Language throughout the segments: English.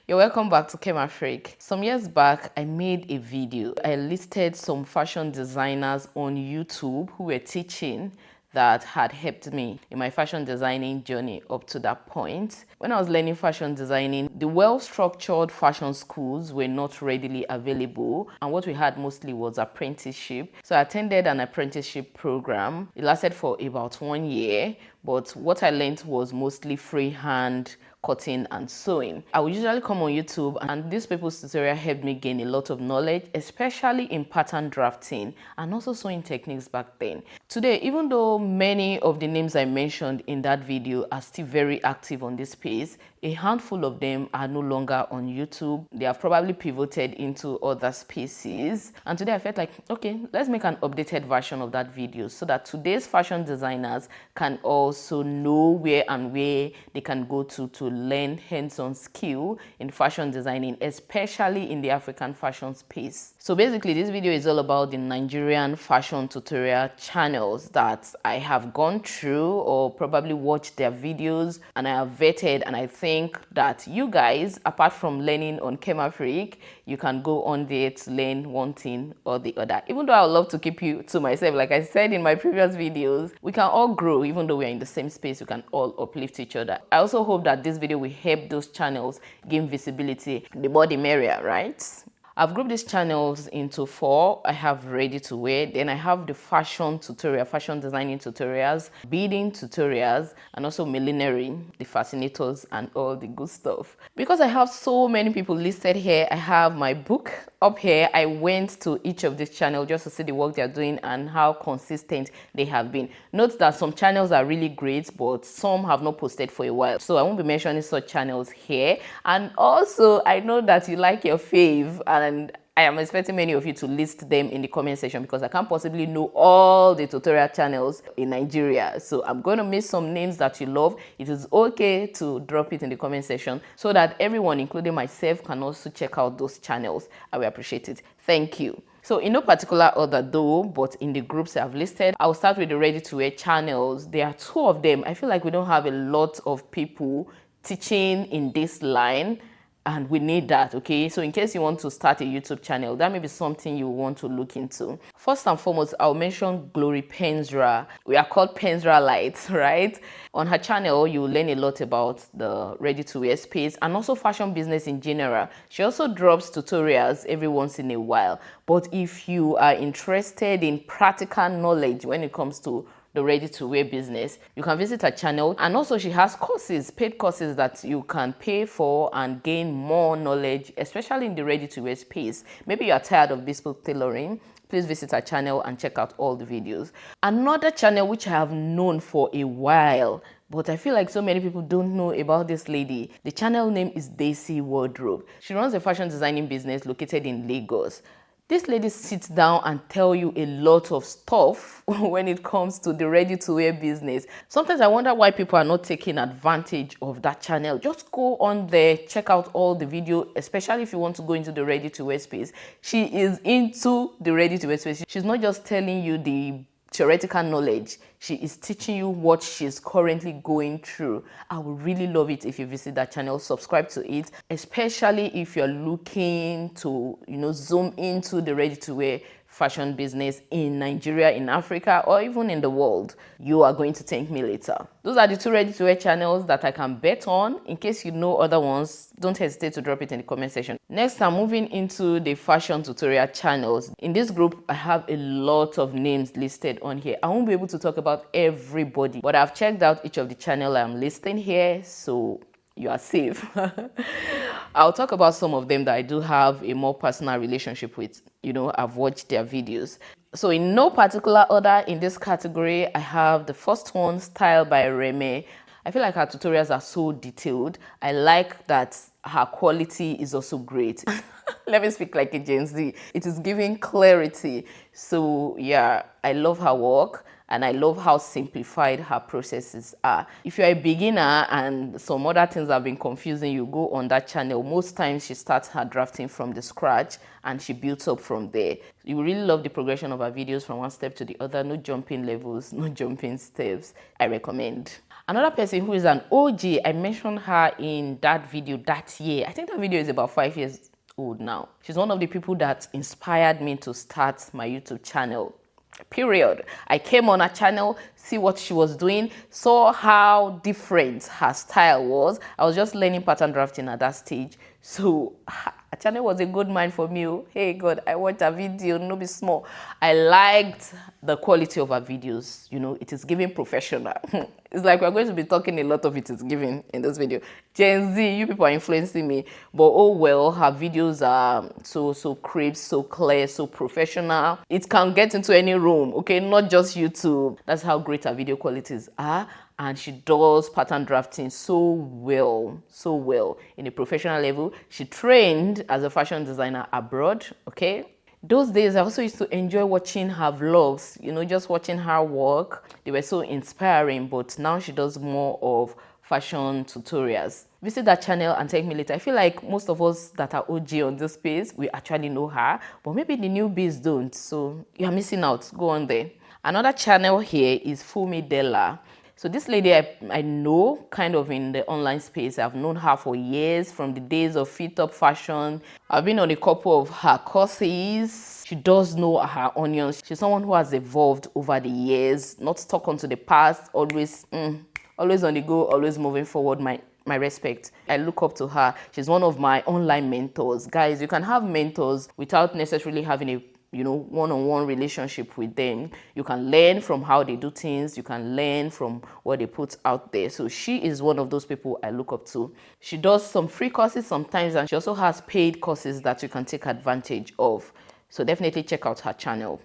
You're welcome back to Kema Freak. Some years back, I made a video. I listed some fashion designers on YouTube who were teaching that had helped me in my fashion designing journey up to that point. When I was learning fashion designing, the well-structured fashion schools were not readily available, and what we had mostly was apprenticeship. So I attended an apprenticeship program. It lasted for about 1 year, but what I learned was mostly freehand cutting and sewing. I would usually come on YouTube, and these people's tutorial helped me gain a lot of knowledge, especially in pattern drafting and also sewing techniques back then. Today, even though many of the names I mentioned in that video are still very active on this space, a handful of them are no longer on YouTube. They have probably pivoted into other spaces. And today I felt like, okay, let's make an updated version of that video so that today's fashion designers can also know where they can go to learn hands-on skill in fashion designing, especially in the African fashion space. So basically, this video is all about the Nigerian fashion tutorial channels that I have gone through or probably watched their videos, and I have vetted, and I think that you guys, apart from learning on Kema Freak, you can go on there to learn one thing or the other. Even though I would love to keep you to myself, like I said in my previous videos, we can all grow. Even though we're in the same space, we can all uplift each other. I also hope that this video will help those channels gain visibility. The more the merrier, right? I've grouped these channels into 4. I have ready to wear, then I have the fashion tutorial, fashion designing tutorials, beading tutorials, and also millinery, the fascinators, and all the good stuff. Because I have so many people listed here, I have my book up here. I went to each of these channels just to see the work they're doing and how consistent they have been. Note that some channels are really great, but some have not posted for a while. So I won't be mentioning such channels here. And also, I know that you like your fave, and I am expecting many of you to list them in the comment section because I can't possibly know all the tutorial channels in Nigeria. So I'm going to miss some names that you love. It is okay to drop it in the comment section so that everyone, including myself, can also check out those channels. I will appreciate it. Thank you. So in no particular order though, but in the groups I've listed, I'll start with the ready-to-wear channels. There are 2 of them. I feel like we don't have a lot of people teaching in this line, and we need that, okay? So in case you want to start a YouTube channel, that may be something you want to look into. First and foremost, I'll mention Glory Penzra. We are called Penzra Lights, right? On her channel, you'll learn a lot about the ready-to-wear space and also fashion business in general. She also drops tutorials every once in a while. But if you are interested in practical knowledge when it comes to the ready-to-wear business, you can visit her channel. And also she has courses, paid courses that you can pay for and gain more knowledge, especially in the ready-to-wear space. Maybe you are tired of bespoke tailoring, please visit our channel and check out all the videos. Another channel which I have known for a while, but I feel like so many people don't know about this lady. The channel name is Daisy Wardrobe. She runs a fashion designing business located in Lagos. This lady sits down and tell you a lot of stuff when it comes to the ready-to-wear business. Sometimes I wonder why people are not taking advantage of that channel. Just go on there, check out all the video, especially if you want to go into the ready-to-wear space. She is into the ready-to-wear space. She's not just telling you the theoretical knowledge. She is teaching you what she's currently going through. I would really love it if you visit that channel, subscribe to it, especially if you're looking to, zoom into the ready-to-wear fashion business in Nigeria, in Africa, or even in the world. You are going to thank me later. Those are the 2 ready-to-wear channels that I can bet on. In case you know other ones, don't hesitate to drop it in the comment section. Next, I'm moving into the fashion tutorial channels. In this group, I have a lot of names listed on here. I won't be able to talk about everybody, but I've checked out each of the channel I'm listing here, so you are safe. I'll talk about some of them that I do have a more personal relationship with. I've watched their videos. So in no particular order in this category, I have the first one, Style by Reme. I feel like her tutorials are so detailed. I like that her quality is also great. Let me speak like a Gen Z. It is giving clarity. So yeah, I love her work. And I love how simplified her processes are. If you're a beginner and some other things have been confusing you, go on that channel. Most times she starts her drafting from the scratch and she builds up from there. You really love the progression of her videos from one step to the other. No jumping levels, no jumping steps. I recommend. Another person who is an OG, I mentioned her in that video that year. I think that video is about 5 years old now. She's one of the people that inspired me to start my YouTube channel. Period. I came on her channel, see what she was doing, saw how different her style was. I was just learning pattern drafting at that stage. So her channel was a good mind for me. Hey God, I watched her video, no be small. I liked the quality of her videos. You know, it is giving professional. It's like we're going to be talking a lot of it is giving in this video. Gen Z, you people are influencing me. But oh well, her videos are so crisp, so clear, so professional. It can get into any room, okay? Not just YouTube. That's how great her video qualities are. And she does pattern drafting so well in a professional level. She trained as a fashion designer abroad, okay? Those days, I also used to enjoy watching her vlogs, you know, just watching her work. They were so inspiring, but now she does more of fashion tutorials. Visit that channel and thank me later. I feel like most of us that are OG on this space, we actually know her, but maybe the newbies don't, so you're missing out. Go on there. Another channel here is Fumi Della. So this lady I know kind of in the online space. I've known her for years, from the days of Fit Up Fashion. I've been on a couple of her courses. She does know her onions. She's someone who has evolved over the years, not stuck onto the past, always on the go, always moving forward. My respect. I look up to her. She's one of my online mentors. Guys, you can have mentors without necessarily having a one-on-one relationship with them. You can learn from how they do things. You can learn from what they put out there. So she is one of those people I look up to. She does some free courses sometimes, and she also has paid courses that you can take advantage of. So definitely check out her channel.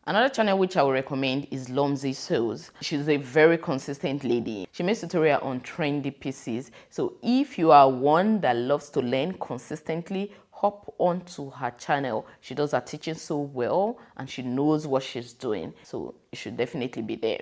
Another channel which I would recommend is Lomzi Sews. She's a very consistent lady. She makes tutorial on trendy pieces. So if you are one that loves to learn consistently, hop onto her channel. She does her teaching so well and she knows what she's doing. So you should definitely be there.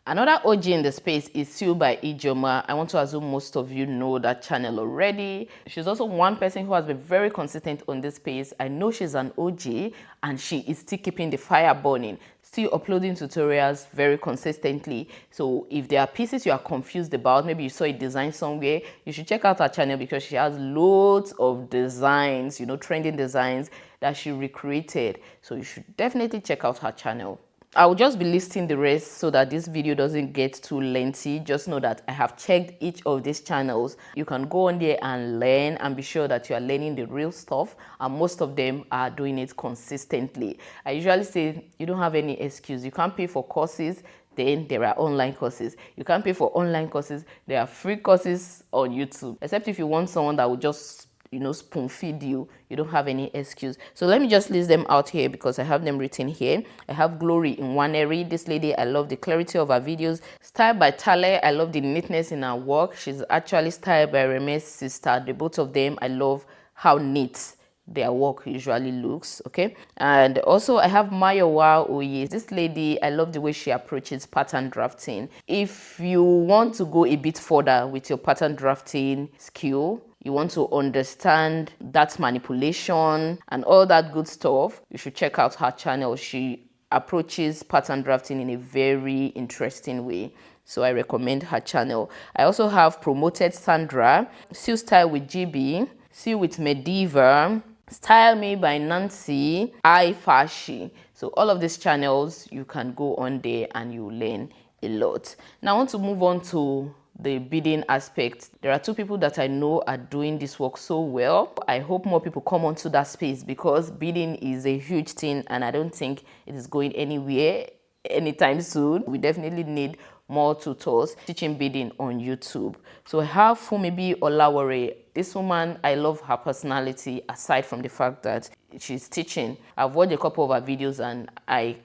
Another OG in the space is Sue by Ijoma. I want to assume most of you know that channel already. She's also one person who has been very consistent on this space. I know she's an OG and she is still keeping the fire burning, still uploading tutorials very consistently. So if there are pieces you are confused about, maybe you saw a design somewhere, you should check out her channel because she has loads of designs, trending designs that she recreated. So you should definitely check out her channel. I will just be listing the rest so that this video doesn't get too lengthy. Just know that I have checked each of these channels. You can go on there and learn and be sure that you are learning the real stuff, and most of them are doing it consistently. I usually say you don't have any excuse. You can't pay for courses, then there are online courses. You can't pay for online courses, there are free courses on YouTube. Except if you want someone that will just spoon feed you, you don't have any excuse. So let me just list them out here because I have them written here. I have Glory in Waneri. This lady, I love the clarity of her videos. Style by Tale, I love the neatness in her work. She's actually styled by Reme's sister. The both of them, I love how neat their work usually looks. Okay, and also I have Mayowa Oye. This lady, I love the way she approaches pattern drafting. If you want to go a bit further with your pattern drafting skill, you want to understand that manipulation and all that good stuff, you should check out her channel. She approaches pattern drafting in a very interesting way. So I recommend her channel. I also have Promoted Sandra, Sew Style with GB, Sew with Mediva, Style Me by Nancy, Fashi. So all of these channels, you can go on there and you learn a lot. Now I want to move on to the bidding aspect. There are two people that I know are doing this work so well. I hope more people come onto that space because bidding is a huge thing and I don't think it is going anywhere anytime soon. We definitely need more tutors teaching bidding on YouTube. So I have Fumibi Olawore. This woman, I love her personality aside from the fact that she's teaching. I've watched a couple of her videos and I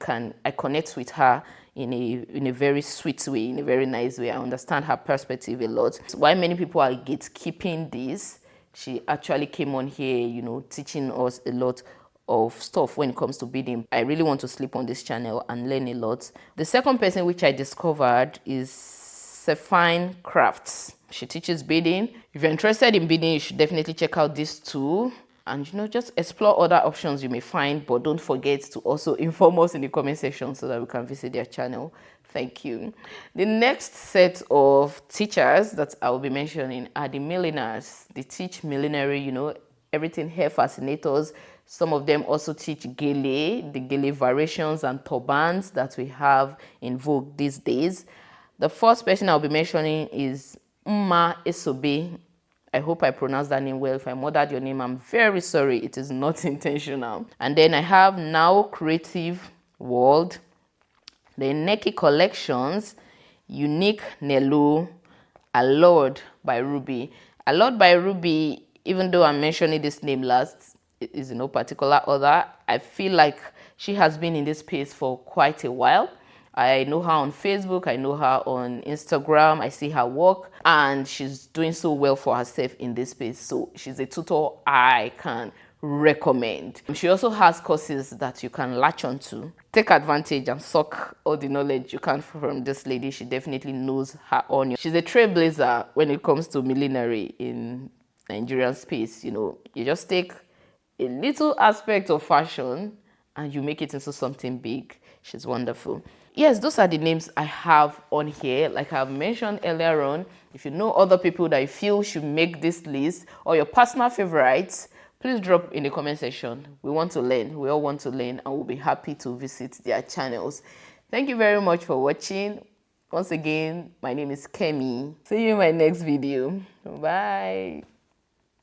connect with her in a very sweet way, in a very nice way. I understand her perspective a lot. So why many people are gatekeeping this, she actually came on here, teaching us a lot of stuff when it comes to bidding. I really want to sleep on this channel and learn a lot. The second person which I discovered is Sefine Crafts. She teaches bidding. If you're interested in bidding, you should definitely check out these two. And just explore other options you may find, but don't forget to also inform us in the comment section so that we can visit their channel. Thank you. The next set of teachers that I will be mentioning are the milliners. They teach millinery, everything hair fascinators. Some of them also teach gele, the gele variations and turbans that we have in vogue these days. The first person I'll be mentioning is Mma Esobe. I hope I pronounced that name well. If I murdered your name, I'm very sorry. It is not intentional. And then I have Now Creative World, the Neki Collections, Unique Nelu, Allowed by Ruby. Allowed by Ruby, even though I'm mentioning this name last, it is in no particular order. I feel like she has been in this space for quite a while. I know her on Facebook, I know her on Instagram, I see her work, and she's doing so well for herself in this space. So she's a tutor I can recommend. She also has courses that you can latch onto. Take advantage and suck all the knowledge you can from this lady. She definitely knows her onion. She's a trailblazer when it comes to millinery in Nigerian space. You just take a little aspect of fashion and you make it into something big. She's wonderful. Yes, those are the names I have on here. Like I've mentioned earlier on, if you know other people that you feel should make this list or your personal favorites, please drop in the comment section. We want to learn. We all want to learn, and we'll be happy to visit their channels. Thank you very much for watching. Once again, my name is Kemi. See you in my next video. Bye.